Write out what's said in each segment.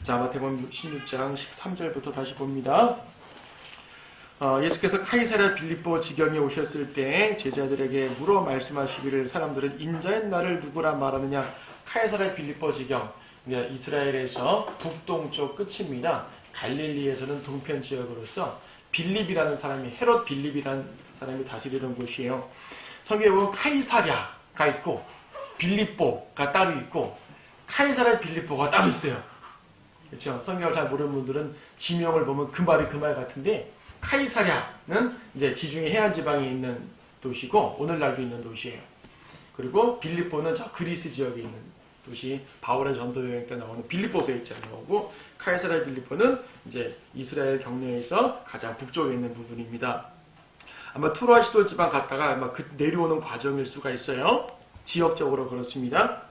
자, 마태복음 16장 13절부터 다시 봅니다. 예수께서 카이사랴 빌립보 지경에 오셨을 때 제자들에게 물어 말씀하시기를 사람들은 인자의 나를 누구라 말하느냐. 카이사랴 빌립보 지경, 이스라엘에서 북동쪽 끝입니다. 갈릴리에서는 동편 지역으로서 빌립이라는 사람이, 헤롯 빌립이라는 사람이 다스리던 곳이에요. 성경에 보면 카이사랴가 있고 빌립보가 따로 있고 카이사랴 빌립보가 따로 있어요. 그렇죠? 성경을 잘 모르는 분들은 지명을 보면 그 말이 그 말 같은데, 카이사랴는 이제 지중해 해안 지방에 있는 도시고 오늘날도 있는 도시예요. 그리고 빌립보는 저 그리스 지역에 있는 도시, 바울의 전도 여행 때 나오는 빌립보서에 있잖아요. 거고 카이사랴 빌립보는 이제 이스라엘 경내에서 가장 북쪽에 있는 부분입니다. 아마 투로아 시돈 지방 갔다가 아마 내려오는 과정일 수가 있어요. 지역적으로 그렇습니다.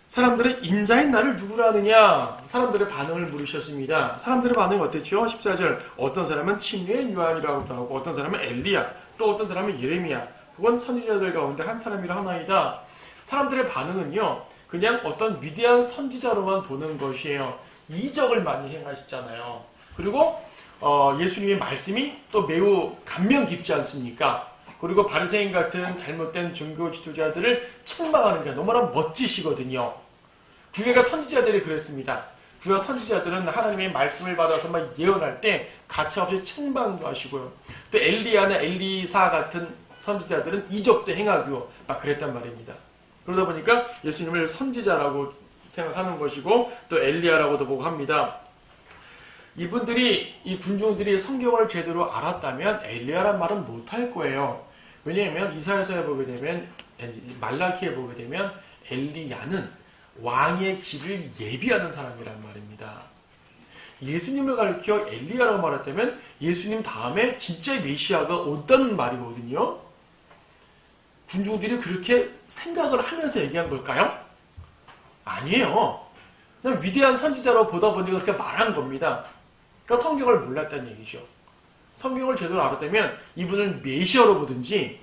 사람들은 인자인 나를 누구라 하느냐? 사람들의 반응을 물으셨습니다. 사람들의 반응이 어땠죠? 14절, 어떤 사람은 침례의 요한이라고도 하고 어떤 사람은 엘리야, 또 어떤 사람은 예레미야, 그건 선지자들 가운데 한 사람이라 하나이다. 사람들의 반응은요, 그냥 어떤 위대한 선지자로만 보는 것이에요. 이적을 많이 행하시잖아요. 그리고 예수님의 말씀이 또 매우 감명 깊지 않습니까? 그리고 바리새인 같은 잘못된 종교 지도자들을 책망하는 게 너무나 멋지시거든요. 구약의 선지자들이 그랬습니다. 구약 선지자들은 하나님의 말씀을 받아서 막 예언할 때 가차없이 책망도 하시고요. 또 엘리야나 엘리사 같은 선지자들은 이적도 행하고 막 그랬단 말입니다. 그러다 보니까 예수님을 선지자라고 생각하는 것이고 또 엘리야라고도 보고 합니다. 이분들이, 이 군중들이 성경을 제대로 알았다면 엘리야란 말은 못할 거예요. 왜냐하면 이사야서에 보게 되면, 말라키에 보게 되면 엘리야는 왕의 길을 예비하는 사람이란 말입니다. 예수님을 가리켜 엘리야라고 말했다면 예수님 다음에 진짜 메시아가 온다는 말이거든요. 군중들이 그렇게 생각을 하면서 얘기한 걸까요? 아니에요. 그냥 위대한 선지자로 보다 보니까 그렇게 말한 겁니다. 그러니까 성경을 몰랐다는 얘기죠. 성경을 제대로 알았다면 이분을 메시아로 보든지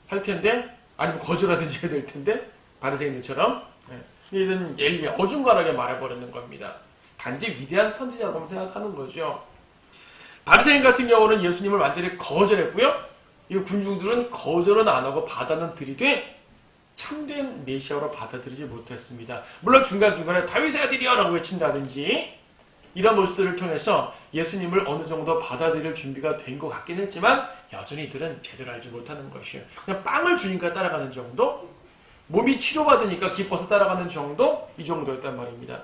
할 텐데, 아니면 거절하든지 해야 될 텐데, 바리새인들처럼. 이들은 엘리야, 어중간하게 말해버리는 겁니다. 단지 위대한 선지자라고 생각하는 거죠. 바리새인 같은 경우는 예수님을 완전히 거절했고요. 이 군중들은 거절은 안 하고 받아는 들이되 참된 메시아로 받아들이지 못했습니다. 물론 중간중간에 다윗의 아들이여 라고 외친다든지 이런 모습들을 통해서 예수님을 어느 정도 받아들일 준비가 된 것 같긴 했지만 여전히 이들은 제대로 알지 못하는 것이에요. 그냥 빵을 주니까 따라가는 정도? 몸이 치료받으니까 기뻐서 따라가는 정도? 이 정도였단 말입니다.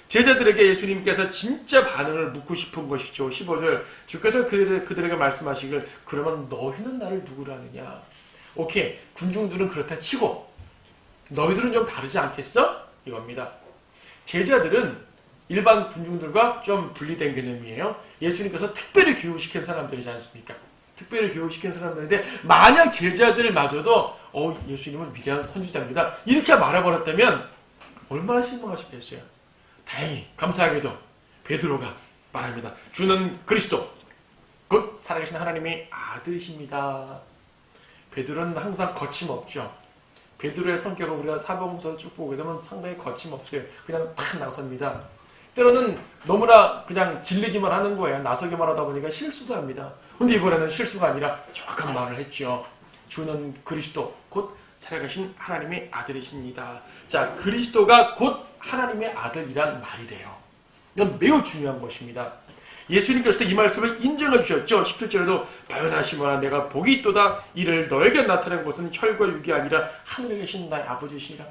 제자들에게 예수님께서 진짜 반응을 묻고 싶은 것이죠. 15절, 주께서 그들에게 말씀하시길, 그러면 너희는 나를 누구라 하느냐? 오케이, 군중들은 그렇다 치고 너희들은 좀 다르지 않겠어? 이겁니다. 제자들은 일반 군중들과 좀 분리된 개념이에요. 예수님께서 특별히 교육시킨 사람들이지 않습니까? 특별히 교육시킨 사람들인데 만약 제자들마저도 예수님은 위대한 선지자입니다, 이렇게 말해버렸다면 얼마나 실망하셨겠어요. 다행히 감사하게도 베드로가 말합니다. 주는 그리스도 곧 살아계신 하나님의 아들이십니다. 베드로는 항상 거침없죠. 베드로의 성격을 우리가 사복음서에서 쭉 보게 되면 상당히 거침없어요. 그냥 팍 나섭니다. 때로는 너무나 그냥 질리기만 하는 거예요. 나서기만 하다 보니까 실수도 합니다. 근데 이번에는 실수가 아니라 정확한 말을 했죠. 주는 그리스도 곧 살아가신 하나님의 아들이십니다. 자, 그리스도가 곧 하나님의 아들이란 말이래요. 이건 매우 중요한 것입니다. 예수님께서도 이 말씀을 인정해 주셨죠. 17절에도 바요나 시몬아 내가 복이 있도다. 이를 너에게 나타낸 것은 혈과 육이 아니라 하늘에 계신 나의 아버지시니라.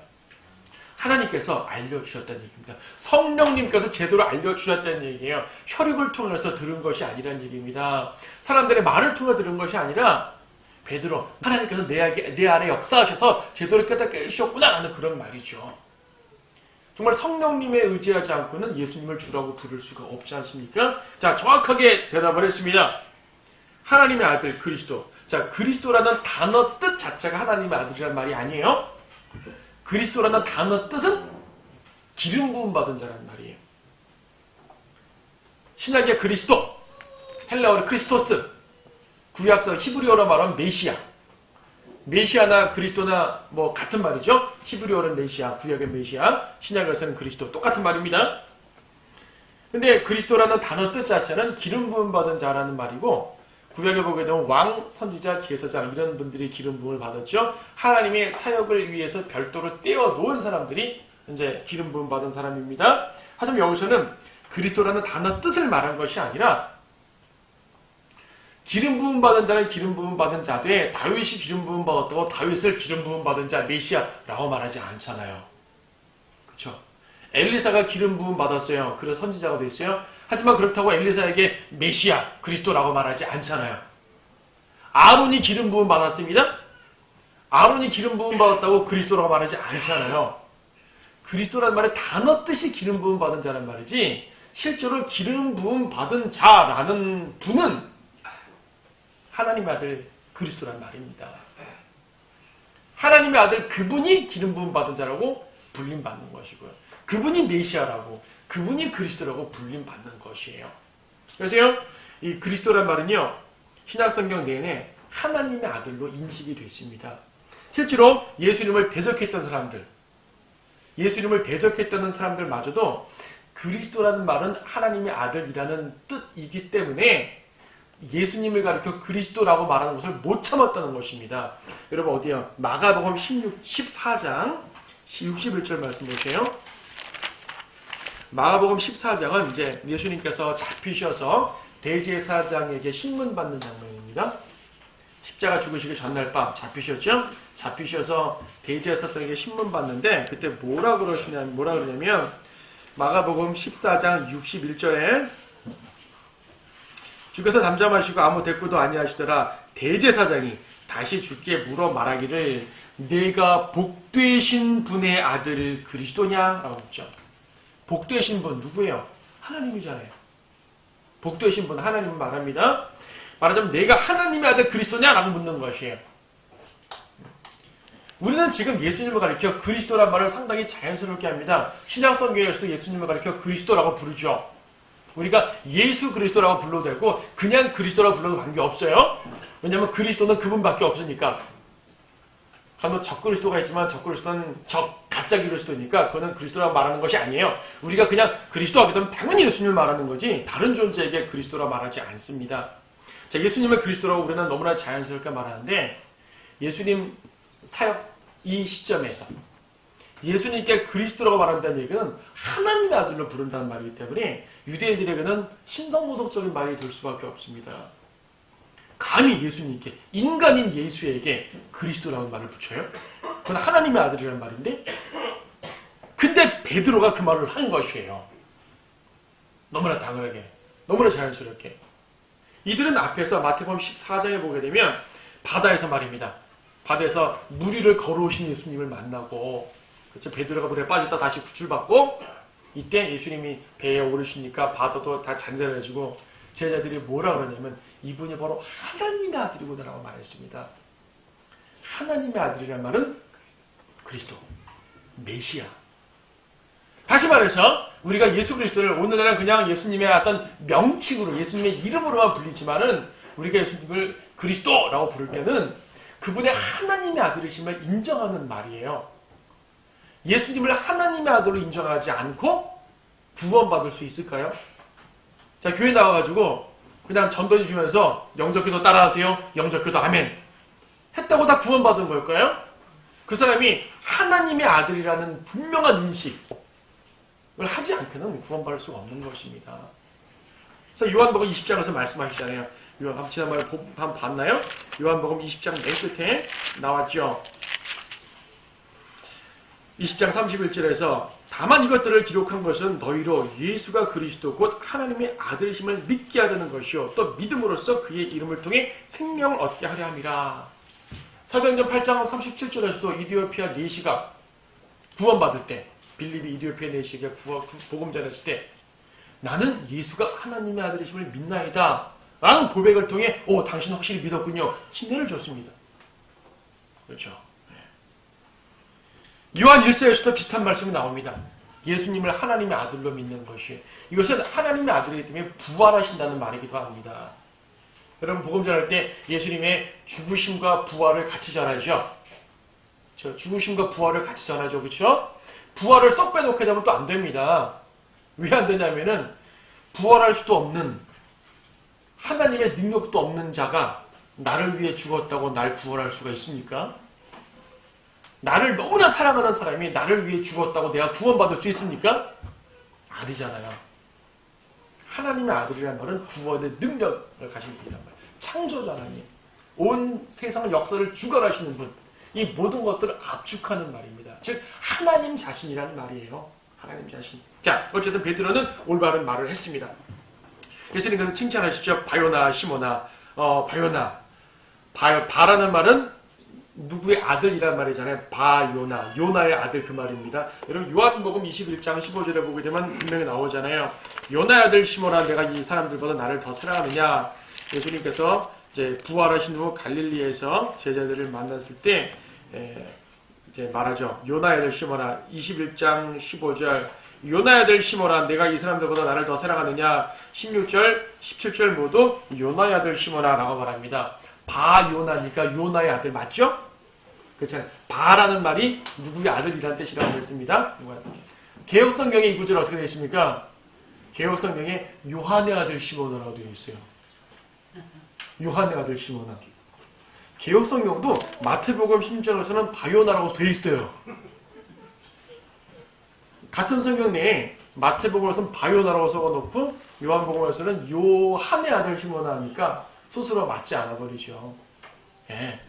하나님께서 알려주셨다는 얘기입니다. 성령님께서 제대로 알려주셨다는 얘기예요. 혈육을 통해서 들은 것이 아니라는 얘기입니다. 사람들의 말을 통해 들은 것이 아니라 베드로, 하나님께서 내 안에 역사하셔서 제대로 깨닫게 해주셨구나라는 그런 말이죠. 정말 성령님에 의지하지 않고는 예수님을 주라고 부를 수가 없지 않습니까? 자, 정확하게 대답을 했습니다. 하나님의 아들 그리스도. 자, 그리스도라는 단어 뜻 자체가 하나님의 아들이라는 말이 아니에요. 그리스도라는 단어 뜻은 기름 부음 받은 자라는 말이에요. 신약의 그리스도, 헬라어로 크리스토스, 구약서 히브리어로 말하면 메시아. 메시아나 그리스도나 뭐 같은 말이죠. 히브리어는 메시아, 구약의 메시아, 신약에서는 그리스도, 똑같은 말입니다. 근데 그리스도라는 단어 뜻 자체는 기름 부음 받은 자라는 말이고, 구약에 보게 되면 왕, 선지자, 제사장 이런 분들이 기름 부음을 받았죠. 하나님의 사역을 위해서 별도로 떼어 놓은 사람들이 이제 기름 부음 받은 사람입니다. 하지만 여기서는 그리스도라는 단어 뜻을 말한 것이 아니라, 기름 부음 받은 자는 기름 부음 받은 자되 다윗이 기름 부음 받았다고 다윗을 기름 부음 받은 자 메시아라고 말하지 않잖아요. 그렇죠? 엘리사가 기름 부음 받았어요. 그래서 선지자가 됐어요. 하지만 그렇다고 엘리사에게 메시아, 그리스도라고 말하지 않잖아요. 아론이 기름 부음 받았습니다. 아론이 기름 부음 받았다고 그리스도라고 말하지 않잖아요. 그리스도라는 말의 단어 뜻이 기름 부음 받은 자란 말이지, 실제로 기름 부음 받은 자라는 분은 하나님의 아들 그리스도란 말입니다. 하나님의 아들 그분이 기름 부음 받은 자라고 불림 받는 것이고요. 그분이 메시아라고, 그분이 그리스도라고 불림 받는 것이에요. 그래서 이 그리스도란 말은요, 신약성경 내내 하나님의 아들로 인식이 됐습니다. 실제로 예수님을 대적했던 사람들, 예수님을 대적했다는 사람들마저도 그리스도라는 말은 하나님의 아들이라는 뜻이기 때문에 예수님을 가리켜 그리스도라고 말하는 것을 못 참았다는 것입니다. 여러분 어디요? 마가복음 14장 61절 말씀 보세요. 마가복음 14장은 이제 예수님께서 잡히셔서 대제사장에게 신문받는 장면입니다. 십자가 죽으시기 전날 밤 잡히셨죠? 잡히셔서 대제사장에게 신문받는데 그때 뭐라 그러냐면 마가복음 14장 61절에 주께서 잠잠하시고 아무 대꾸도 아니하시더라. 대제사장이 다시 주께 물어 말하기를 내가 복되신 분의 아들 그리스도냐? 라고 묻죠. 복되신 분 누구예요? 하나님이잖아요. 복되신 분 하나님은 말합니다. 말하자면 내가 하나님의 아들 그리스도냐? 라고 묻는 것이에요. 우리는 지금 예수님을 가리켜 그리스도란 말을 상당히 자연스럽게 합니다. 신약성경에서도 예수님을 가리켜 그리스도라고 부르죠. 우리가 예수 그리스도라고 불러도 되고 그냥 그리스도라고 불러도 관계없어요. 왜냐하면 그리스도는 그분밖에 없으니까. 간혹 적그리스도가 있지만 적그리스도는 가짜 그리스도니까 그거는 그리스도라고 말하는 것이 아니에요. 우리가 그냥 그리스도 하게 되면 당연히 예수님을 말하는 거지 다른 존재에게 그리스도라고 말하지 않습니다. 자, 예수님을 그리스도라고 우리는 너무나 자연스럽게 말하는데 예수님 사역 이 시점에서 예수님께 그리스도라고 말한다는 얘기는 하나님의 아들로 부른다는 말이기 때문에 유대인들에게는 신성모독적인 말이 될 수밖에 없습니다. 감히 예수님께, 인간인 예수에게 그리스도라는 말을 붙여요? 그건 하나님의 아들이라는 말인데? 근데 베드로가 그 말을 한 것이에요. 너무나 당연하게, 너무나 자연스럽게. 이들은 앞에서 마태복음 14장에 보게 되면 바다에서 말입니다. 바다에서 물 위를 걸어오신 예수님을 만나고, 그렇죠? 베드로가 물에 빠졌다 다시 구출받고, 이때 예수님이 배에 오르시니까 바다도 다 잔잔해지고 제자들이 뭐라 그러냐면 이분이 바로 하나님의 아들이구나라고 말했습니다. 하나님의 아들이란 말은 그리스도, 메시아. 다시 말해서 우리가 예수 그리스도를 오늘날은 그냥 예수님의 어떤 명칭으로 예수님의 이름으로만 불리지만은 우리가 예수님을 그리스도라고 부를 때는 그분의 하나님의 아들이심을 인정하는 말이에요. 예수님을 하나님의 아들로 인정하지 않고 구원받을 수 있을까요? 자, 교회 나와가지고 그냥 전도지 주면서 영접기도 따라하세요. 영접기도 아멘. 했다고 다 구원받은 걸까요? 그 사람이 하나님의 아들이라는 분명한 인식을 하지 않고는 구원받을 수가 없는 것입니다. 그래서 요한복음 20장에서 말씀하시잖아요. 지난번에 한번 봤나요? 요한복음 20장 맨 끝에 나왔죠. 20장 31절에서 다만 이것들을 기록한 것은 너희로 예수가 그리스도 곧 하나님의 아들이심을 믿게 하려는 것이요 또 믿음으로써 그의 이름을 통해 생명을 얻게 하려 함이라. 사도행전 8장 37절에서도 이디오피아 내시가 구원받을 때 빌립이 이디오피아 내시에게 복음 전했을 때 나는 예수가 하나님의 아들이심을 믿나이다 라는 고백을 통해 당신은 확실히 믿었군요. 칭찬을 줬습니다. 그렇죠. 요한 1서에서도 비슷한 말씀이 나옵니다. 예수님을 하나님의 아들로 믿는 것이 이것은 하나님의 아들이기 때문에 부활하신다는 말이기도 합니다. 여러분 복음 전할 때 예수님의 죽으심과 부활을 같이 전하죠. 죽으심과 부활을 같이 전하죠. 그렇죠? 부활을 쏙 빼놓게 되면 또 안 됩니다. 왜 안 되냐면은 부활할 수도 없는 하나님의 능력도 없는 자가 나를 위해 죽었다고 날 구원할 수가 있습니까? 나를 너무나 사랑하는 사람이 나를 위해 죽었다고 내가 구원받을 수 있습니까? 아니잖아요. 하나님의 아들이라는 말은 구원의 능력을 가진 분이란 말이에요. 창조자 하나님, 온 세상 역사를 주관하시는 분, 이 모든 것들을 압축하는 말입니다. 즉 하나님 자신이라는 말이에요. 하나님 자신. 자, 어쨌든 베드로는 올바른 말을 했습니다. 예수님께서 칭찬하시죠. 바요나 시모나. 바라는 말은 누구의 아들이란 말이잖아요. 바요나, 요나의 아들 그 말입니다. 여러분 요한복음 21장 15절에 보게 되면 분명히 나오잖아요. 요나의 아들 시모나, 내가 이 사람들보다 나를 더 사랑하느냐. 예수님께서 이제 부활하신 후 갈릴리에서 제자들을 만났을 때 이제 말하죠. 요나의 아들 시모나, 21장 15절. 요나의 아들 시모나, 내가 이 사람들보다 나를 더 사랑하느냐. 16절, 17절 모두 요나의 아들 시모나 라고 말합니다. 바요나니까 요나의 아들 맞죠? 그렇잖아요. 바라는 말이 누구의 아들이라는 뜻이라고 했습니다. 개역성경에 이 구절 어떻게 되어 있습니까? 개역성경에 요한의 아들 시모나라고 되어 있어요. 요한의 아들 시모나. 개역성경도 마태복음 16장에서는 바요나라고 되어 있어요. 같은 성경 내에 마태복음에서는 바요나라고 적어놓고 요한복음에서는 요한의 아들 시모나 하니까 스스로 맞지 않아 버리죠. 예,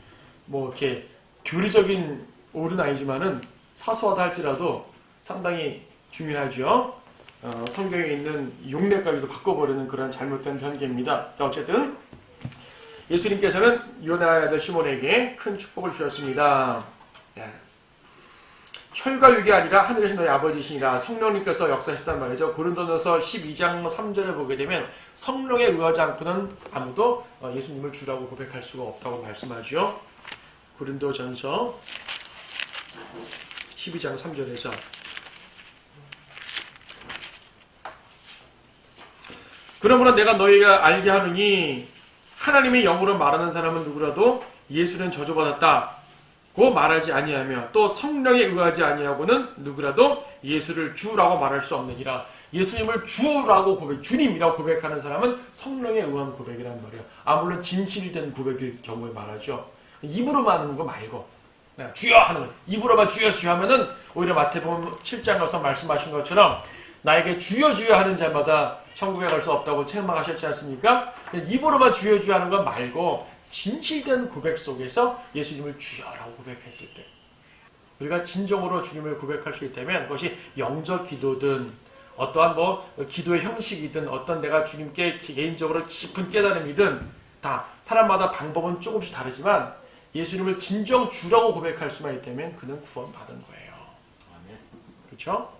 뭐 이렇게 교리적인 오류는 아니지만은 사소하다 할지라도 상당히 중요하죠. 성경에 있는 용례까지도 바꿔버리는 그런 잘못된 변개입니다. 자, 어쨌든 예수님께서는 요나의 아들 시몬에게 큰 축복을 주셨습니다. 예. 혈과 육이 아니라 하늘에서 너희 아버지시니라. 성령님께서 역사하셨단 말이죠. 고린도전서 12장 3절에 보게 되면 성령에 의하지 않고는 아무도 예수님을 주라고 고백할 수가 없다고 말씀하죠. 고린도전서 12장 3절에서 그러므로 내가 너희가 알게 하느니 하나님의 영으로 말하는 사람은 누구라도 예수는 저주받았다 고 말하지 아니하며 또 성령에 의하지 아니하고는 누구라도 예수를 주라고 말할 수 없느니라. 예수님을 주라고 주님이라고 고백하는 사람은 성령에 의한 고백이란 말이에요. 물론 진실된 고백일 경우에 말하죠. 입으로만 하는 거 말고 주여 하는 거. 입으로만 주여 주여 하면은 오히려 마태복음 7장 가서 말씀하신 것처럼 나에게 주여 주여 하는 자마다 천국에 갈 수 없다고 책망하셨지 않습니까? 입으로만 주여 주여 하는 거 말고 진실된 고백 속에서 예수님을 주여라고 고백했을 때 우리가 진정으로 주님을 고백할 수 있다면 그것이 영적 기도든 어떠한 기도의 형식이든 어떤 내가 주님께 개인적으로 깊은 깨달음이든 다 사람마다 방법은 조금씩 다르지만 예수님을 진정 주라고 고백할 수만 있다면 그는 구원받은 거예요. 그렇죠?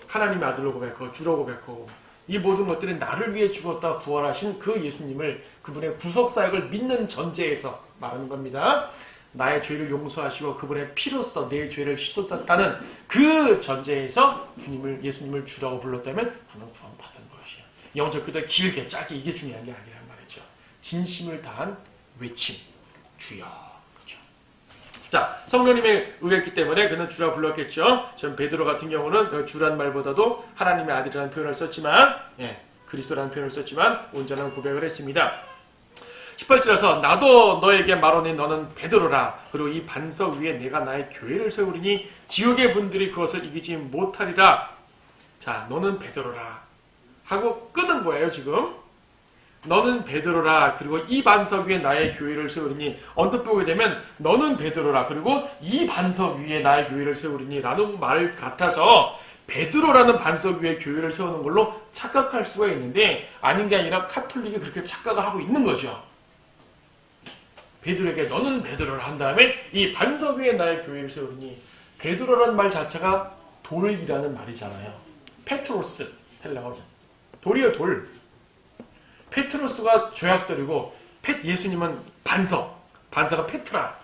하나님의 아들로 고백하고 주로 고백하고 이 모든 것들은 나를 위해 죽었다 부활하신 그 예수님을 그분의 구속사역을 믿는 전제에서 말하는 겁니다. 나의 죄를 용서하시고 그분의 피로써 내 죄를 씻었다는 그 전제에서 예수님을 주라고 불렀다면 그는 구원받은 것이에요. 영적 기도에 길게 짧게 이게 중요한 게 아니란 말이죠. 진심을 다한 외침 주여. 자, 성령님에 의했기 때문에 그는 주라 불렀겠죠. 전 베드로 같은 경우는 주란 말보다도 하나님의 아들이라는 표현을 썼지만 그리스도라는 표현을 썼지만 온전한 고백을 했습니다. 18절에서 나도 너에게 말하니 너는 베드로라. 그리고 이 반석 위에 내가 나의 교회를 세우리니 지옥의 분들이 그것을 이기지 못하리라. 자, 너는 베드로라 하고 끄는 거예요 지금. 너는 베드로라. 그리고 이 반석 위에 나의 교회를 세우리니 언뜻 보게 되면 너는 베드로라. 그리고 이 반석 위에 나의 교회를 세우리니 라는 말 같아서 베드로라는 반석 위에 교회를 세우는 걸로 착각할 수가 있는데 아닌 게 아니라 카톨릭이 그렇게 착각을 하고 있는 거죠. 베드로에게 너는 베드로라 한 다음에 이 반석 위에 나의 교회를 세우리니 베드로라는 말 자체가 돌이라는 말이잖아요. 페트로스 헬라어로 돌이에요. 돌. 페트로스가 죄악돌이고 예수님은 반석은 페트라.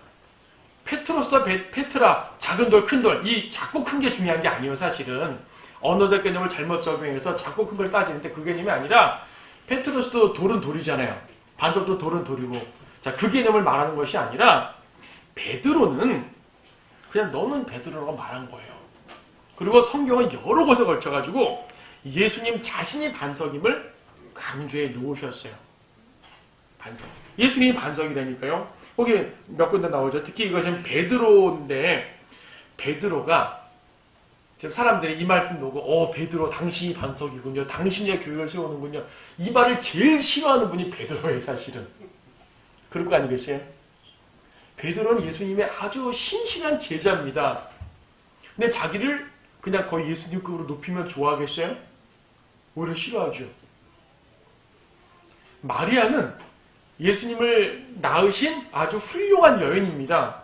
페트로스와 페트라, 작은 돌, 큰 돌. 이 작고 큰 게 중요한 게 아니에요. 사실은 언어적 개념을 잘못 적용해서 작고 큰 걸 따지는데 그 개념이 아니라 페트로스도 돌은 돌이잖아요. 반석도 돌은 돌이고 자, 그 개념을 말하는 것이 아니라 베드로는 그냥 너는 베드로라고 말한 거예요. 그리고 성경은 여러 곳에 걸쳐가지고 예수님 자신이 반석임을 강조해 놓으셨어요. 반석. 예수님이 반석이라니까요. 거기 몇 군데 나오죠. 특히 이것은 베드로인데 베드로가 지금 사람들이 이 말씀 보고 베드로 당신이 반석이군요. 당신이 교회를 세우는군요. 이 말을 제일 싫어하는 분이 베드로예요. 사실은. 그럴 거 아니겠어요? 베드로는 예수님의 아주 신실한 제자입니다. 근데 자기를 그냥 거의 예수님급으로 높이면 좋아하겠어요? 오히려 싫어하죠. 마리아는 예수님을 낳으신 아주 훌륭한 여인입니다.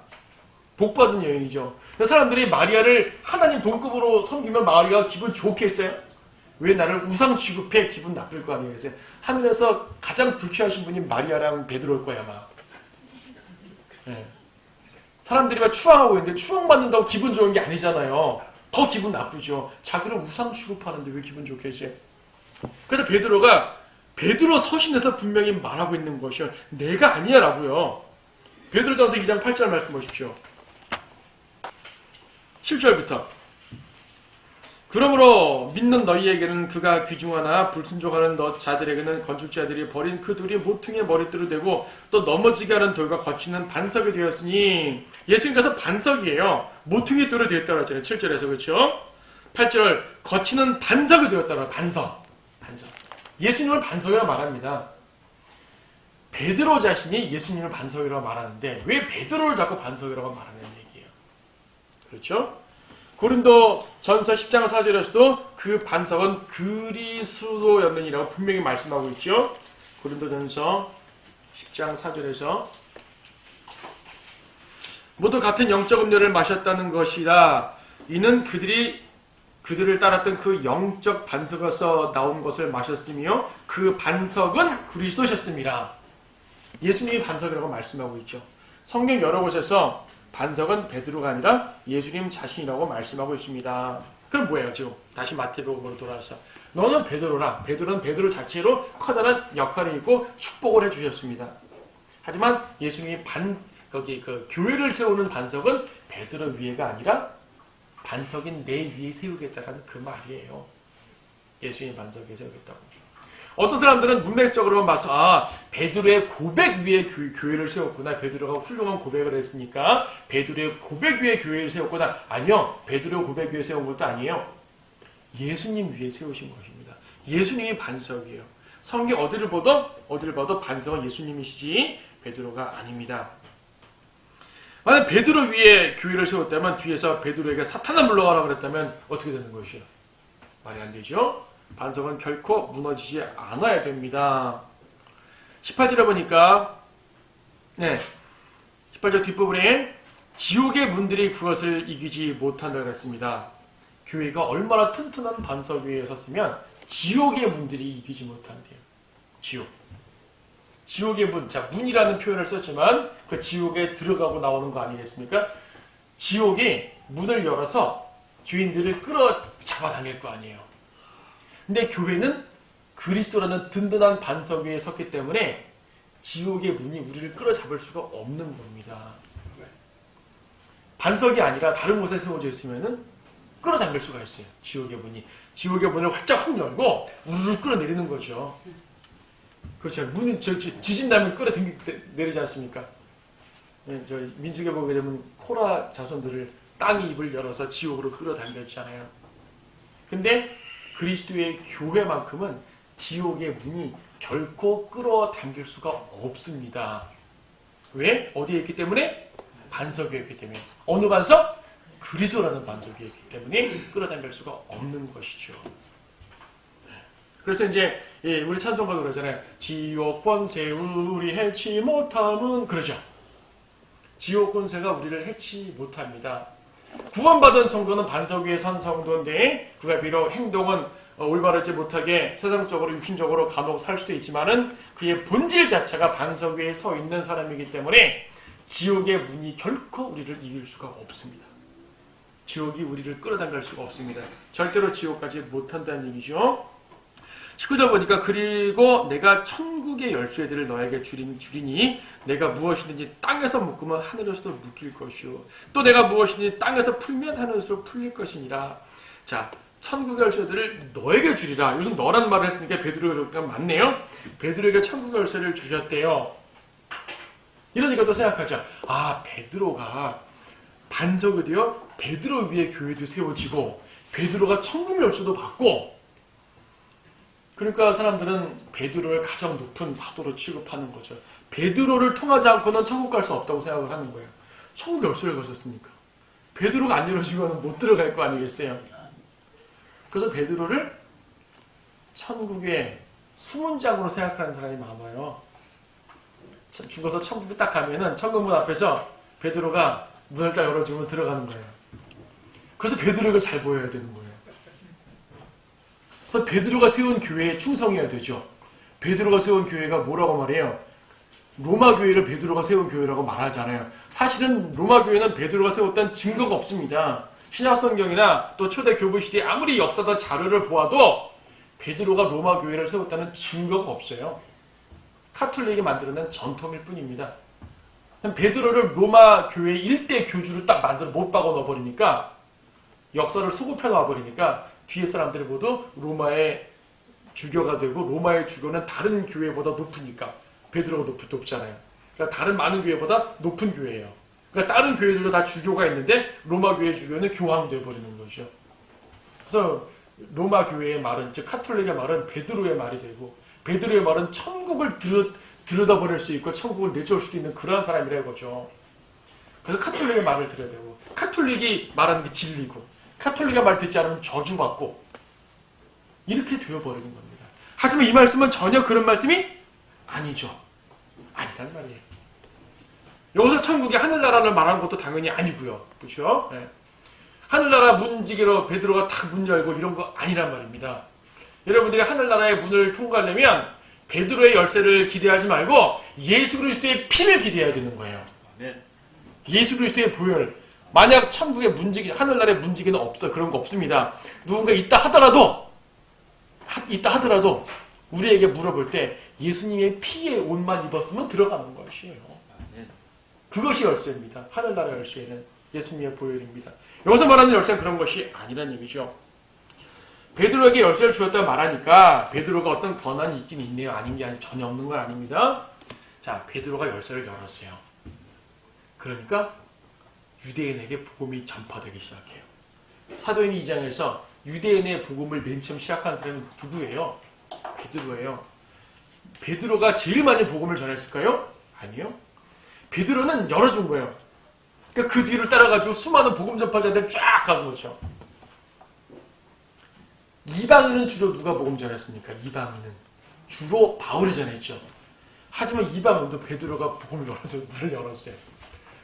복받은 여인이죠. 사람들이 마리아를 하나님 동급으로 섬기면 마리아가 기분 좋겠어요? 왜 나를 우상 취급해? 기분 나쁠 거 아니겠어요? 하늘에서 가장 불쾌하신 분이 마리아랑 베드로일 거야 아마. 네. 사람들이 막 추앙하고 있는데 추앙받는다고 기분 좋은 게 아니잖아요. 더 기분 나쁘죠. 자기를 우상 취급하는데 왜 기분 좋겠지? 그래서 베드로가 베드로 서신에서 분명히 말하고 있는 것이요. 내가 아니야 라고요. 베드로전서 2장 8절 말씀 보십시오. 7절부터 그러므로 믿는 너희에게는 그가 귀중하나 불순종하는 너 자들에게는 건축자들이 버린 그 돌이 모퉁이의 머리띠로 되고 또 넘어지게 하는 돌과 거치는 반석이 되었으니 예수님께서 반석이에요. 모퉁이의 돌이 되었다고 했잖아요. 7절에서 그렇죠? 8절 거치는 반석이 되었다고 반석. 예수님을 반석이라고 말합니다. 베드로 자신이 예수님을 반석이라고 말하는데 왜 베드로를 자꾸 반석이라고 말하는 얘기예요? 그렇죠? 고린도 전서 10장 4절에서도 그 반석은 그리스도였느니라고 분명히 말씀하고 있죠. 고린도 전서 10장 4절에서 모두 같은 영적 음료를 마셨다는 것이라 이는 그들을 따랐던 그 영적 반석에서 나온 것을 마셨으며 그 반석은 그리스도셨습니다. 예수님이 반석이라고 말씀하고 있죠. 성경 여러 곳에서 반석은 베드로가 아니라 예수님 자신이라고 말씀하고 있습니다. 그럼 뭐예요? 지금 다시 마태복음으로 돌아와서 너는 베드로라. 베드로는 베드로 자체로 커다란 역할이 있고 축복을 해주셨습니다. 하지만 예수님이 교회를 세우는 반석은 베드로 위에가 아니라 반석인 내 위에 세우겠다라는 그 말이에요. 예수님 반석에 세우겠다고. 어떤 사람들은 문맥적으로만 봐서 베드로의 고백 위에 교회를 세웠구나. 베드로가 훌륭한 고백을 했으니까 베드로의 고백 위에 교회를 세웠구나. 아니요. 베드로의 고백 위에 세운 것도 아니에요. 예수님 위에 세우신 것입니다. 예수님이 반석이에요. 성경 어디를 봐도 반석은 예수님이시지 베드로가 아닙니다. 만약 베드로 위에 교회를 세웠다면 뒤에서 베드로에게 사탄아 물러가라 그랬다면 어떻게 되는 것이요? 말이 안 되죠. 반석은 결코 무너지지 않아야 됩니다. 18절에 보니까 18절 뒷부분에 지옥의 문들이 그것을 이기지 못한다 그랬습니다. 교회가 얼마나 튼튼한 반석 위에 섰으면 지옥의 문들이 이기지 못한대요. 지옥의 문, 문이라는 표현을 썼지만 그 지옥에 들어가고 나오는 거 아니겠습니까? 지옥이 문을 열어서 죄인들을 끌어 잡아당길 거 아니에요. 근데 교회는 그리스도라는 든든한 반석 위에 섰기 때문에 지옥의 문이 우리를 끌어잡을 수가 없는 겁니다. 반석이 아니라 다른 곳에 세워져 있으면 끌어당길 수가 있어요. 지옥의 문을 활짝 열고 우르르 끌어내리는 거죠. 그렇죠. 문이 지진 나면 끌어내리지 않습니까? 저 민수기에 보게 되면 코라 자손들을 땅이 입을 열어서 지옥으로 끌어당겼잖아요. 근데 그리스도의 교회만큼은 지옥의 문이 결코 끌어당길 수가 없습니다. 왜? 어디에 있기 때문에? 반석 위에 있기 때문에. 어느 반석? 그리스도라는 반석 위에 있기 때문에 끌어당길 수가 없는 것이죠. 그래서 이제 우리 찬송가도 그러잖아요. 지옥 권세 우리 해치 못함은 그러죠. 지옥 권세가 우리를 해치 못합니다. 구원받은 성도는 반석 위에 선 성도인데 그가 비록 행동은 올바르지 못하게 세상적으로 육신적으로 간혹 살 수도 있지만은 그의 본질 자체가 반석 위에 서 있는 사람이기 때문에 지옥의 문이 결코 우리를 이길 수가 없습니다. 지옥이 우리를 끌어당길 수가 없습니다. 절대로 지옥까지 못한다는 얘기죠. 19절 보니까 그리고 내가 천국의 열쇠들을 너에게 주리니 내가 무엇이든지 땅에서 묶으면 하늘에서도 묶일 것이요 또 내가 무엇이든지 땅에서 풀면 하늘에서도 풀릴 것이니라. 자, 천국의 열쇠들을 너에게 주리라. 요즘 너란 말을 했으니까 베드로가 좀 맞네요. 베드로에게 천국의 열쇠를 주셨대요. 이러니까 또 생각하자. 아, 베드로가 반석이 되어 베드로 위에 교회도 세워지고 베드로가 천국 열쇠도 받고, 그러니까 사람들은 베드로를 가장 높은 사도로 취급하는 거죠. 베드로를 통하지 않고는 천국 갈 수 없다고 생각을 하는 거예요. 천국 열쇠를 가졌으니까 베드로가 안 열어주면 못 들어갈 거 아니겠어요. 그래서 베드로를 천국의 수문장으로 생각하는 사람이 많아요. 죽어서 천국에 딱 가면은 천국문 앞에서 베드로가 문을 딱 열어주면 들어가는 거예요. 그래서 베드로가 잘 보여야 되는 거예요. 그래서 베드로가 세운 교회에 충성해야 되죠. 베드로가 세운 교회가 뭐라고 말해요? 로마 교회를 베드로가 세운 교회라고 말하잖아요. 사실은 로마 교회는 베드로가 세웠다는 증거가 없습니다. 신약성경이나 또 초대 교부시대에 아무리 역사다 자료를 보아도 베드로가 로마 교회를 세웠다는 증거가 없어요. 카톨릭이 만들어낸 전통일 뿐입니다. 베드로를 로마 교회 일대 교주로 딱 만들어 못 박아 넣어버리니까, 역사를 소급해 놔버리니까 뒤에 사람들이 모두 로마의 주교가 되고, 로마의 주교는 다른 교회보다 높으니까 베드로가 높잖아요. 그러니까 다른 많은 교회보다 높은 교회예요. 그러니까 다른 교회들도 다 주교가 있는데 로마 교회 주교는 교황되어 버리는 거죠. 그래서 로마 교회의 말은, 즉 카톨릭의 말은 베드로의 말이 되고, 베드로의 말은 천국을 들여다버릴 수 있고 천국을 내쫓을 수도 있는 그러한 사람이라 이거죠. 그래서 카톨릭의 말을 들어야 되고, 카톨릭이 말하는 게 진리고, 카톨릭의 말 듣지 않으면 저주받고, 이렇게 되어버리는 겁니다. 하지만 이 말씀은 전혀 그런 말씀이 아니죠. 아니란 말이에요. 여기서 천국의 하늘나라를 말하는 것도 당연히 아니고요. 그렇죠? 네. 하늘나라 문지기로 베드로가 딱 문 열고 이런 거 아니란 말입니다. 여러분들이 하늘나라의 문을 통과하려면 베드로의 열쇠를 기대하지 말고 예수 그리스도의 피를 기대해야 되는 거예요. 예수 그리스도의 보혈. 만약 천국의 문지기, 하늘나라의 문지기는 없어. 그런 거 없습니다. 누군가 있다 하더라도 우리에게 물어볼 때 예수님의 피의 옷만 입었으면 들어가는 것이에요. 그것이 열쇠입니다. 하늘나라 열쇠는 예수님의 보혈입니다. 여기서 말하는 열쇠는 그런 것이 아니라는 얘기죠. 베드로에게 열쇠를 주었다고 말하니까 베드로가 어떤 권한이 있긴 있네요. 아닌 게 전혀 없는 건 아닙니다. 자, 베드로가 열쇠를 열었어요. 그러니까 유대인에게 복음이 전파되기 시작해요. 사도행 2장에서 유대인의 복음을 맨 처음 시작한 사람이 누구예요? 베드로예요. 베드로가 제일 많이 복음을 전했을까요? 아니요. 베드로는 열어준 거예요. 그러니까 그 뒤를 따라가지고 수많은 복음 전파자들 쫙 가는 거죠. 이방인은 주로 누가 복음 전했습니까? 이방인은 주로 바울이 전했죠. 하지만 이방인도 베드로가 복음을 열어서 문을 열었어요.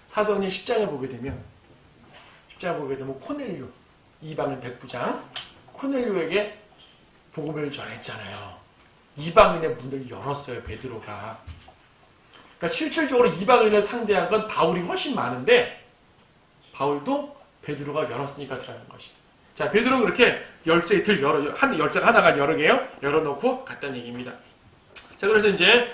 사도행전 10장에 보게 되면 코넬료, 이방인 백부장 코넬료에게 복음을 전했잖아요. 이방인의 문을 열었어요, 베드로가. 그러니까 실질적으로 이방인을 상대한 건 바울이 훨씬 많은데 바울도 베드로가 열었으니까 들어가는 것이에요. 자, 베드로는 그렇게 열쇠를 열쇠가 하나가 여러 개요. 열어놓고 갔다는 얘기입니다. 자, 그래서 이제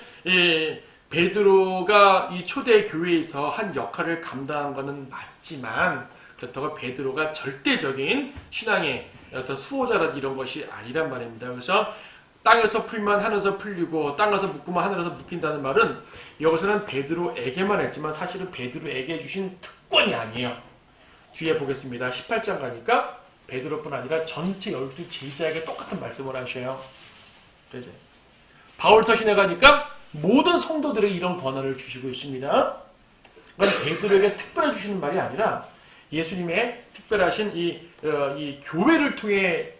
베드로가 이 초대 교회에서 한 역할을 감당한 것은 맞지만 그렇다고 베드로가 절대적인 신앙의 어떤 수호자라든지 이런 것이 아니란 말입니다. 그래서 땅에서 풀면 하늘에서 풀리고 땅에서 묶으면 하늘에서 묶인다는 말은 여기서는 베드로에게만 했지만 사실은 베드로에게 주신 특권이 아니에요. 뒤에 보겠습니다. 18장 가니까 베드로뿐 아니라 전체 12제자에게 똑같은 말씀을 하셔요. 그죠? 바울 서신에 가니까 모든 성도들에게 이런 권한을 주시고 있습니다. 그건 베드로에게 특별히 주시는 말이 아니라 예수님의 특별하신 이 교회를 통해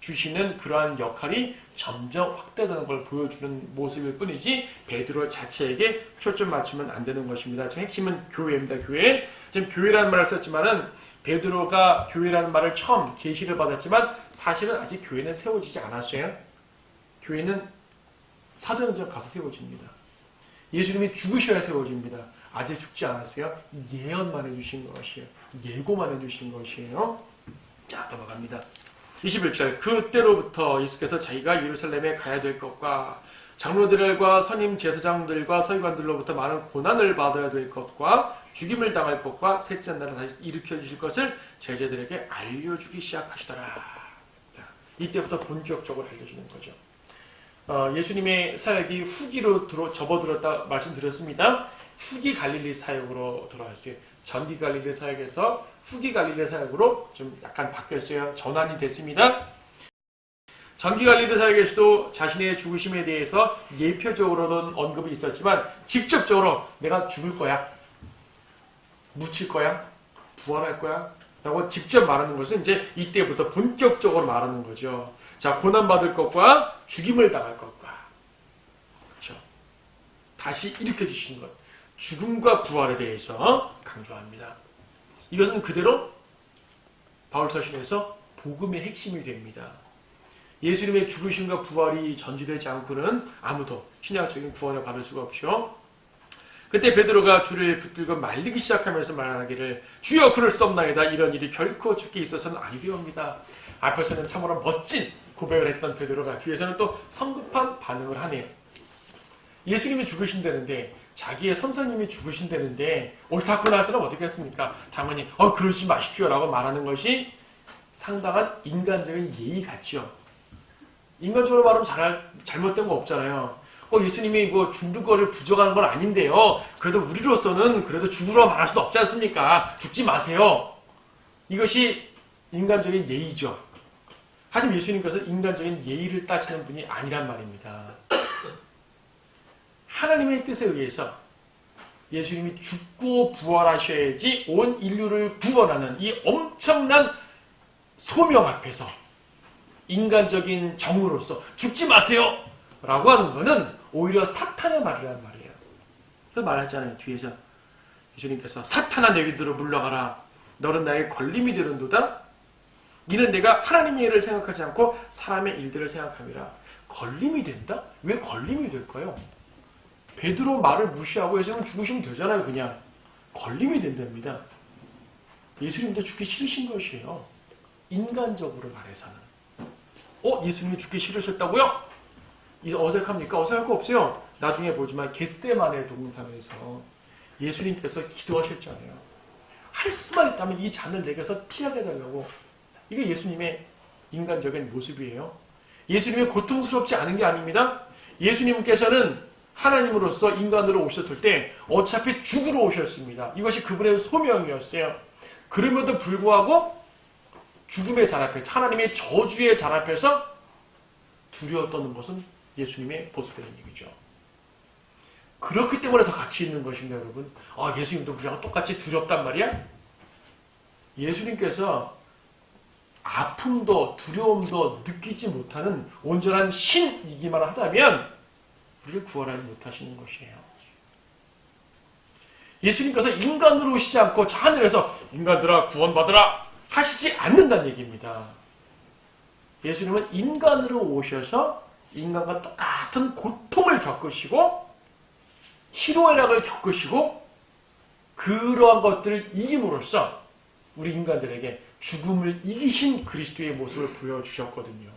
주시는 그러한 역할이 점점 확대되는 걸 보여주는 모습일 뿐이지 베드로 자체에게 초점 맞추면 안 되는 것입니다. 지금 핵심은 교회입니다. 교회. 지금 교회라는 말을 썼지만은 베드로가 교회라는 말을 처음 계시를 받았지만 사실은 아직 교회는 세워지지 않았어요. 교회는 사도행전 가서 세워집니다. 예수님이 죽으셔야 세워집니다. 아직 죽지 않았어요. 예언만 해주신 것이에요. 예고만 해주신 것이에요. 자, 넘어갑니다. 21절. 그때로부터 예수께서 자기가 예루살렘에 가야 될 것과 장로들과 선임 제사장들과 서기관들로부터 많은 고난을 받아야 될 것과 죽임을 당할 것과 셋째 날에 다시 일으켜 주실 것을 제자들에게 알려주기 시작하시더라. 이때부터 본격적으로 알려주는 거죠. 예수님의 사역이 후기로 접어들었다 말씀드렸습니다. 후기 갈릴리 사역으로 들어왔어요. 전기 갈릴리 사역에서 후기 갈릴리 사역으로 좀 약간 바뀌었어요. 전환이 됐습니다. 전기 갈릴리 사역에서도 자신의 죽으심에 대해서 예표적으로는 언급이 있었지만 직접적으로 내가 죽을 거야, 묻힐 거야, 부활할 거야 라고 직접 말하는 것은 이제 이때부터 본격적으로 말하는 거죠. 자, 고난받을 것과 죽임을 당할 것과, 그렇죠, 다시 일으켜주시는 것, 죽음과 부활에 대해서 강조합니다. 이것은 그대로 바울서신에서 복음의 핵심이 됩니다. 예수님의 죽으심과 부활이 전제되지 않고는 아무도 신약적인 구원을 받을 수가 없죠. 그때 베드로가 주를 붙들고 말리기 시작하면서 말하기를 주여 그럴 수 없나이다. 이런 일이 결코 주께 있어서는 아니되옵니다. 앞에서는 참으로 멋진 고백을 했던 베드로가 뒤에서는 또 성급한 반응을 하네요. 예수님이 죽으신다는데, 자기의 선생님이 죽으신다는데 옳다고 나서는 어떻게 했습니까? 당연히 그러지 마십시오 라고 말하는 것이 상당한 인간적인 예의 같죠. 인간적으로 말하면 잘못된 거 없잖아요. 예수님이 죽는 거를 부정하는 건 아닌데요. 그래도 우리로서는 그래도 죽으러 말할 수도 없지 않습니까? 죽지 마세요. 이것이 인간적인 예의죠. 하지만 예수님께서 인간적인 예의를 따지는 분이 아니란 말입니다. 하나님의 뜻에 의해서 예수님이 죽고 부활하셔야지 온 인류를 구원하는 이 엄청난 소명 앞에서 인간적인 정으로서 죽지 마세요 라고 하는 것은 오히려 사탄의 말이란 말이에요. 그래서 말하잖아요. 뒤에서 예수님께서 사탄아 너희들로 물러가라. 너는 나의 걸림이 되는도다. 이는 내가 하나님의 일을 생각하지 않고 사람의 일들을 생각함이라. 걸림이 된다? 왜 걸림이 될까요? 베드로 말을 무시하고 예수님 죽으시면 되잖아요. 그냥 걸림이 된답니다. 예수님도 죽기 싫으신 것이에요. 인간적으로 말해서는. 예수님이 죽기 싫으셨다고요? 이제 어색합니까? 어색할 거 없어요. 나중에 보지만 겟세마네 동산에서 예수님께서 기도하셨잖아요. 할 수만 있다면 이 잔을 내게서 피하게 해달라고. 이게 예수님의 인간적인 모습이에요. 예수님이 고통스럽지 않은 게 아닙니다. 예수님께서는 하나님으로서 인간으로 오셨을 때 어차피 죽으러 오셨습니다. 이것이 그분의 소명이었어요. 그럼에도 불구하고 죽음의 잔 앞에, 하나님의 저주의 잔 앞에서 두려워 떠는 것은 예수님의 모습이라는 얘기죠. 그렇기 때문에 더 가치 있는 것입니다, 여러분. 예수님도 우리랑 똑같이 두렵단 말이야? 예수님께서 아픔도 두려움도 느끼지 못하는 온전한 신이기만 하다면 우리를 구원하지 못하시는 것이에요. 예수님께서 인간으로 오시지 않고 저 하늘에서 인간들아 구원받으라 하시지 않는다는 얘기입니다. 예수님은 인간으로 오셔서 인간과 똑같은 고통을 겪으시고 희로애락을 겪으시고 그러한 것들을 이김으로써 우리 인간들에게 죽음을 이기신 그리스도의 모습을 보여주셨거든요.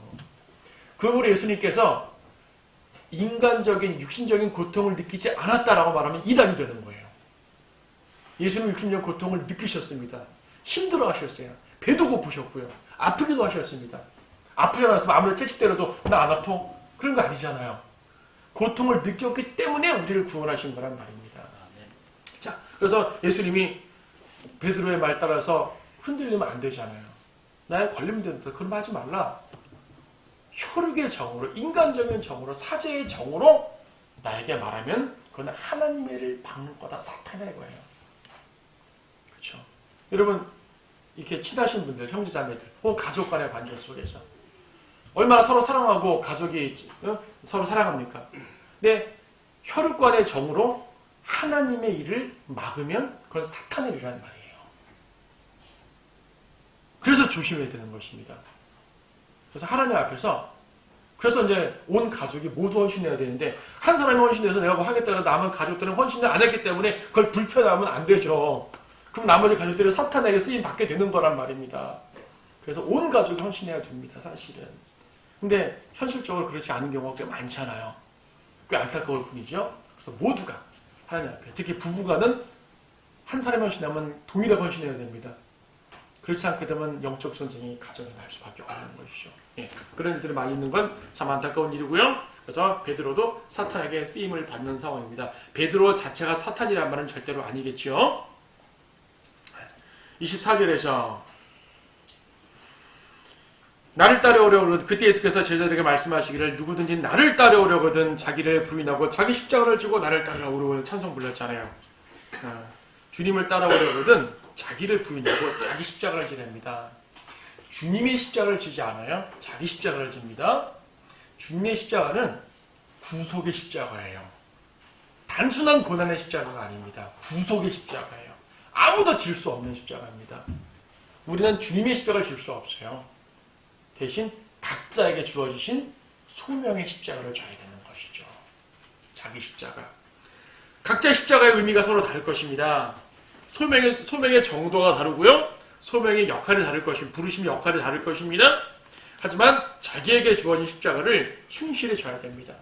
그러므로 예수님께서 인간적인 육신적인 고통을 느끼지 않았다라고 말하면 이단이 되는 거예요. 예수님 육신적 고통을 느끼셨습니다. 힘들어 하셨어요. 배도 고프셨고요. 아프기도 하셨습니다. 아프지 않았으면 아무리 채찍 때려도 나 안 아파? 그런 거 아니잖아요. 고통을 느꼈기 때문에 우리를 구원하신 거란 말입니다. 자, 그래서 예수님이 베드로의 말 따라서 흔들리면 안 되잖아요. 나에 걸리면 된다. 그런 말 하지 말라. 혈육의 정으로, 인간적인 정으로, 사제의 정으로 나에게 말하면 그건 하나님의 일을 막는 거다. 사탄의 거예요. 그렇죠? 여러분, 이렇게 친하신 분들, 형제자매들, 가족 간의 관계 속에서 얼마나 서로 사랑하고 가족이 서로 사랑합니까? 근데 혈육 간의 정으로 하나님의 일을 막으면 그건 사탄의 일이라는 말이에요. 그래서 조심해야 되는 것입니다. 그래서 하나님 앞에서 그래서 이제 온 가족이 모두 헌신해야 되는데 한 사람이 헌신해서 내가 뭐 하겠다고 남은 가족들은 헌신을 안 했기 때문에 그걸 불편하면 안 되죠. 그럼 나머지 가족들은 사탄에게 쓰임 받게 되는 거란 말입니다. 그래서 온 가족이 헌신해야 됩니다. 사실은. 근데 현실적으로 그렇지 않은 경우가 꽤 많잖아요. 꽤 안타까울 뿐이죠. 그래서 모두가 하나님 앞에, 특히 부부간은 한 사람이 헌신하면 동일하게 헌신해야 됩니다. 그렇지 않게 되면 영적 전쟁이 가정에 날 수밖에 없는 것이죠. 예, 그런 일들이 많이 있는 건 참 안타까운 일이고요. 그래서 베드로도 사탄에게 쓰임을 받는 상황입니다. 베드로 자체가 사탄이란 말은 절대로 아니겠죠. 24절에서 나를 따라오려거든 그때 예수께서 제자들에게 말씀하시기를 누구든지 나를 따라오려거든 자기를 부인하고 자기 십자가를 지고 나를 따라오려고 찬송 불렀잖아요. 주님을 따라오려거든 자기를 부인하고 자기 십자가를 지랍니다. 주님의 십자가를 지지 않아요. 자기 십자가를 집니다. 주님의 십자가는 구속의 십자가예요. 단순한 고난의 십자가가 아닙니다. 구속의 십자가예요. 아무도 질 수 없는 십자가입니다. 우리는 주님의 십자가를 질 수 없어요. 대신 각자에게 주어지신 소명의 십자가를 져야 되는 것이죠. 자기 십자가. 각자의 십자가의 의미가 서로 다를 것입니다. 소명의 정도가 다르고요. 소명의 역할이 다를 것입니다. 부르심의 역할이 다를 것입니다. 하지만 자기에게 주어진 십자가를 충실히 져야 됩니다.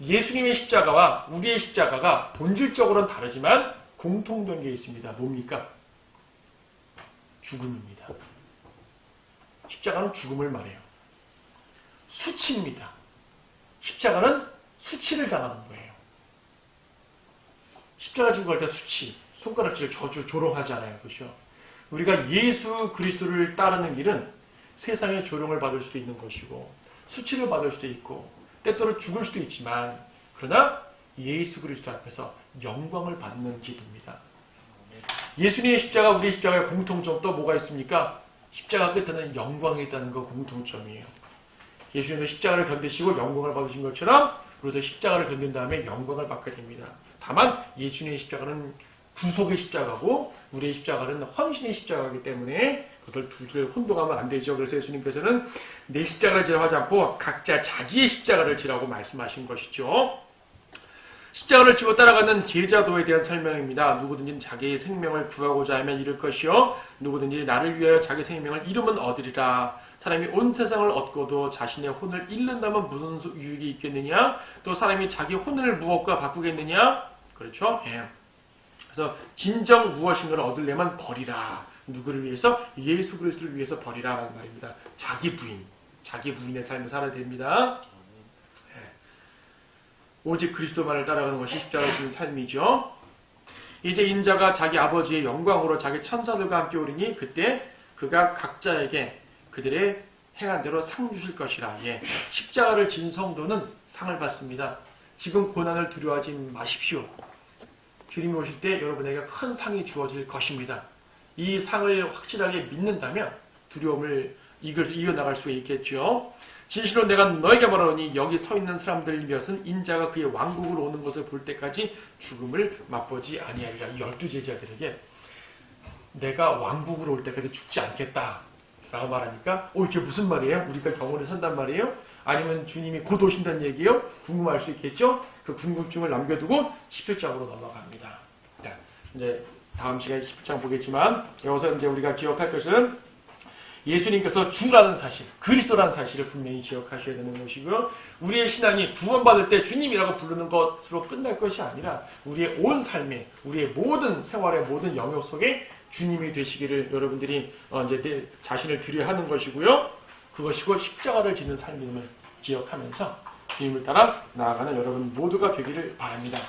예수님의 십자가와 우리의 십자가가 본질적으로는 다르지만 공통된 게 있습니다. 뭡니까? 죽음입니다. 십자가는 죽음을 말해요. 수치입니다. 십자가는 수치를 당하는 거예요. 십자가 지고 갈 때 수치, 손가락질, 저주, 조롱하잖아요. 그렇죠? 우리가 예수 그리스도를 따르는 길은 세상의 조롱을 받을 수도 있는 것이고 수치를 받을 수도 있고 때때로 죽을 수도 있지만 그러나 예수 그리스도 앞에서 영광을 받는 길입니다. 예수님의 십자가, 우리의 십자가의 공통점 또 뭐가 있습니까? 십자가 끝에는 영광이 있다는 거 공통점이에요. 예수님의 십자가를 견디시고 영광을 받으신 것처럼 우리도 십자가를 견딘 다음에 영광을 받게 됩니다. 다만 예수님의 십자가는 구속의 십자가고 우리의 십자가는 헌신의 십자가이기 때문에 그것을 두 개를 혼동하면 안 되죠. 그래서 예수님께서는 내 십자가를 지라 하지 않고 각자 자기의 십자가를 지라고 말씀하신 것이죠. 십자가를 지고 따라가는 제자도에 대한 설명입니다. 누구든지 자기의 생명을 구하고자 하면 잃을 것이요 누구든지 나를 위하여 자기 생명을 잃으면 얻으리라. 사람이 온 세상을 얻고도 자신의 혼을 잃는다면 무슨 유익이 있겠느냐? 또 사람이 자기 혼을 무엇과 바꾸겠느냐? 그렇죠? 예. 그래서 진정 무엇인가를 얻으려면 버리라. 누구를 위해서? 예수 그리스도를 위해서 버리라라는 말입니다. 자기 부인의 삶을 살아야 됩니다. 오직 그리스도만을 따라가는 것이 십자가를 지는 삶이죠. 이제 인자가 자기 아버지의 영광으로 자기 천사들과 함께 오리니 그때 그가 각자에게 그들의 행한 대로 상 주실 것이라. 예. 십자가를 진 성도는 상을 받습니다. 지금 고난을 두려워하지 마십시오. 주님이 오실 때 여러분에게 큰 상이 주어질 것입니다. 이 상을 확실하게 믿는다면 두려움을 이겨나갈 수 있겠죠. 진실로 내가 너에게 말하노니 여기 서 있는 사람들 몇은 인자가 그의 왕국으로 오는 것을 볼 때까지 죽음을 맛보지 아니하리라. 이 12제자들에게 내가 왕국으로 올 때까지 죽지 않겠다 라고 말하니까 이게 무슨 말이에요? 우리가 경호를 산단 말이에요? 아니면 주님이 곧 오신다는 얘기예요? 궁금할 수 있겠죠? 그 궁금증을 남겨두고 17장으로 넘어갑니다. 자, 이제 다음 시간에 17장 보겠지만 여기서 이제 우리가 기억할 것은 예수님께서 주라는 사실, 그리스도라는 사실을 분명히 기억하셔야 되는 것이고요. 우리의 신앙이 구원받을 때 주님이라고 부르는 것으로 끝날 것이 아니라 우리의 온 삶에, 우리의 모든 생활의 모든 영역 속에 주님이 되시기를 여러분들이 이제 내 자신을 드려야 하는 것이고요. 그것이고 십자가를 지는 삶임을 기억하면서 주님을 따라 나아가는 여러분 모두가 되기를 바랍니다.